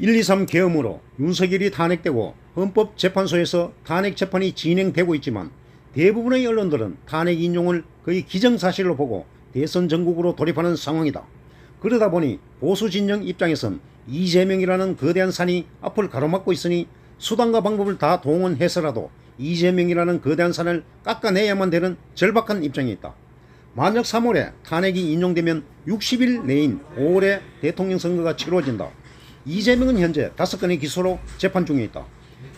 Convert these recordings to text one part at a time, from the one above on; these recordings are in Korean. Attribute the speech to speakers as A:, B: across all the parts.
A: 123 계엄으로 윤석열이 탄핵되고 헌법재판소에서 탄핵 재판이 진행되고 있지만 대부분의 언론들은 탄핵 인용을 거의 기정사실로 보고 대선 전국으로 돌입하는 상황이다. 그러다 보니 보수 진영 입장에선 이재명이라는 거대한 산이 앞을 가로막고 있으니 수단과 방법을 다 동원해서라도 이재명이라는 거대한 산을 깎아내야만 되는 절박한 입장에 있다. 만약 3월에 탄핵이 인용되면 60일 내인 5월에 대통령 선거가 치러진다. 이재명은 현재 5건의 기소로 재판 중에 있다.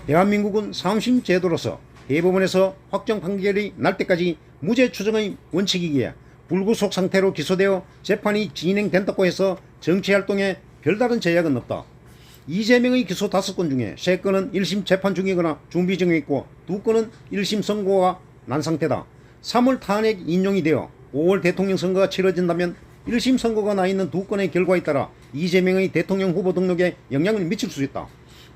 A: 대한민국은 상심 제도로서 대법원에서 확정 판결이 날 때까지 무죄 추정의 원칙이기에 불구속 상태로 기소되어 재판이 진행된다고 해서 정치활동에 별다른 제약은 없다. 이재명의 기소 5건 중에 3건은 1심 재판 중이거나 준비 중에 있고 2건은 1심 선고가 난 상태다. 3월 탄핵 인용이 되어 5월 대통령 선거가 치러진다면 1심 선고가 나 있는 2건의 결과에 따라 이재명의 대통령 후보 등록에 영향을 미칠 수 있다.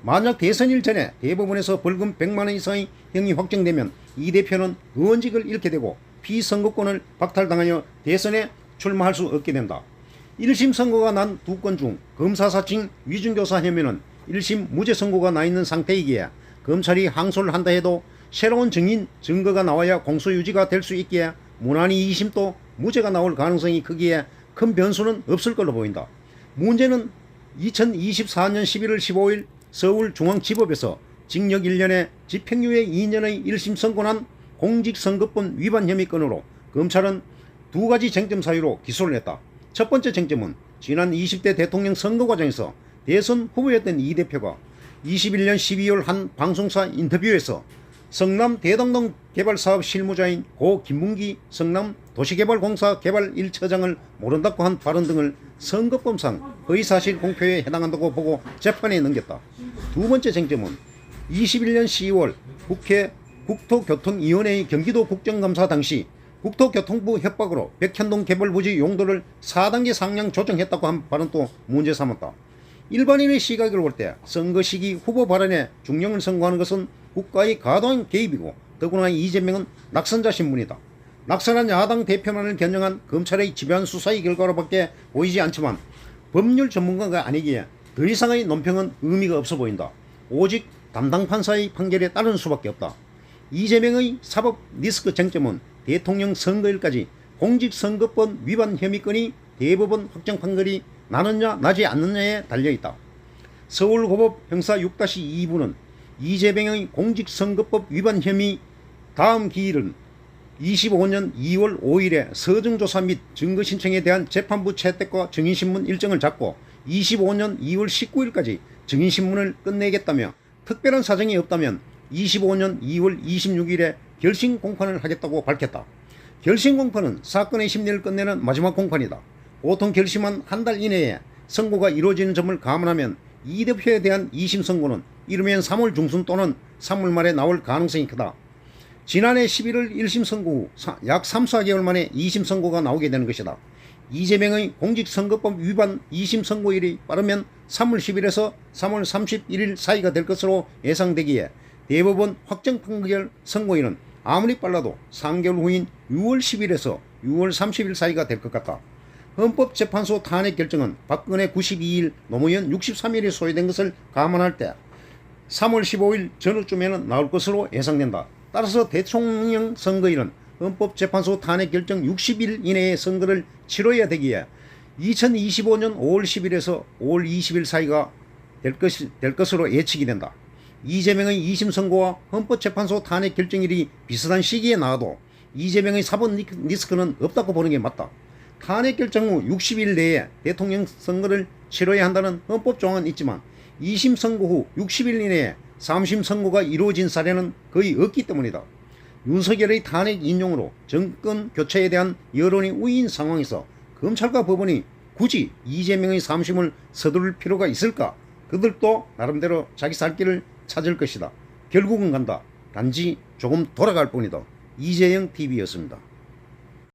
A: 만약 대선일 전에 대법원에서 벌금 100만원 이상의 형이 확정되면 이 대표는 의원직을 잃게 되고 피선거권을 박탈당하여 대선에 출마할 수 없게 된다. 1심 선고가 난 2건 중 검사 사칭 위중교사 혐의는 1심 무죄 선고가 나 있는 상태이기에 검찰이 항소를 한다 해도 새로운 증인 증거가 나와야 공소유지가 될 수 있기에 무난히 2심도 무죄가 나올 가능성이 크기에 큰 변수는 없을 걸로 보인다. 문제는 2024년 11월 15일 서울중앙지법에서 징역 1년에 집행유예 2년의 1심 선고난 공직선거법 위반 혐의 건으로 검찰은 2가지 쟁점 사유로 기소를 했다. 첫 번째 쟁점은 지난 20대 대통령 선거 과정에서 대선 후보였던 이 대표가 21년 12월 한 방송사 인터뷰에서 성남 대당동 개발사업 실무자인 고 김문기 성남 도시개발공사 개발 1처장을 모른다고 한 발언 등을 선거법상 허위사실 공표에 해당한다고 보고 재판에 넘겼다. 두 번째 쟁점은 21년 10월 국회 국토교통위원회의 경기도 국정감사 당시 국토교통부 협박으로 백현동 개발부지 용도를 4단계 상향 조정했다고 한 발언도 문제 삼았다. 일반인의 시각으로 볼 때 선거 시기 후보 발언에 중용을 선고하는 것은 국가의 과도한 개입이고 더구나 이재명은 낙선자 신분이다. 낙선한 야당 대표만을 겨냥한 검찰의 집요한 수사의 결과로밖에 보이지 않지만 법률 전문가가 아니기에 더 이상의 논평은 의미가 없어 보인다. 오직 담당 판사의 판결에 따르는 수밖에 없다. 이재명의 사법 리스크 쟁점은 대통령 선거일까지 공직선거법 위반 혐의건이 대법원 확정 판결이 나느냐 나지 않느냐에 달려있다. 서울고법 형사 6-2부는 이재명의 공직선거법 위반 혐의 다음 기일은 25년 2월 5일에 서증조사 및 증거신청에 대한 재판부 채택과 증인신문 일정을 잡고 25년 2월 19일까지 증인신문을 끝내겠다며 특별한 사정이 없다면 25년 2월 26일에 결심 공판을 하겠다고 밝혔다. 결심 공판은 사건의 심리를 끝내는 마지막 공판이다. 보통 결심한 한 달 이내에 선고가 이루어지는 점을 감안하면 이 대표에 대한 2심 선고는 이르면 3월 중순 또는 3월 말에 나올 가능성이 크다. 지난해 11월 1심 선고 후 약 3-4개월 만에 2심 선고가 나오게 되는 것이다. 이재명의 공직선거법 위반 2심 선고일이 빠르면 3월 10일에서 3월 31일 사이가 될 것으로 예상되기에 대법원 확정 판결 선고일은 아무리 빨라도 3개월 후인 6월 10일에서 6월 30일 사이가 될 것 같다. 헌법재판소 탄핵 결정은 박근혜 92일, 노무현 63일이 소요된 것을 감안할 때 3월 15일 전후쯤에는 나올 것으로 예상된다. 따라서 대통령 선거일은 헌법재판소 탄핵 결정 60일 이내에 선거를 치러야 되기에 2025년 5월 10일에서 5월 20일 사이가 될 것으로 예측이 된다. 이재명의 2심 선고와 헌법재판소 탄핵 결정일이 비슷한 시기에 나와도 이재명의 사법 리스크는 없다고 보는 게 맞다. 탄핵 결정 후 60일 내에 대통령 선거를 치러야 한다는 헌법 조항은 있지만 2심 선고 후 60일 이내에 3심 선고가 이루어진 사례는 거의 없기 때문이다. 윤석열의 탄핵 인용으로 정권 교체에 대한 여론이 우위인 상황에서 검찰과 법원이 굳이 이재명의 3심을 서두를 필요가 있을까? 그들도 나름대로 자기 살 길을 찾을 것이다. 결국은 간다. 단지 조금 돌아갈 뿐이다. 이재영 TV였습니다.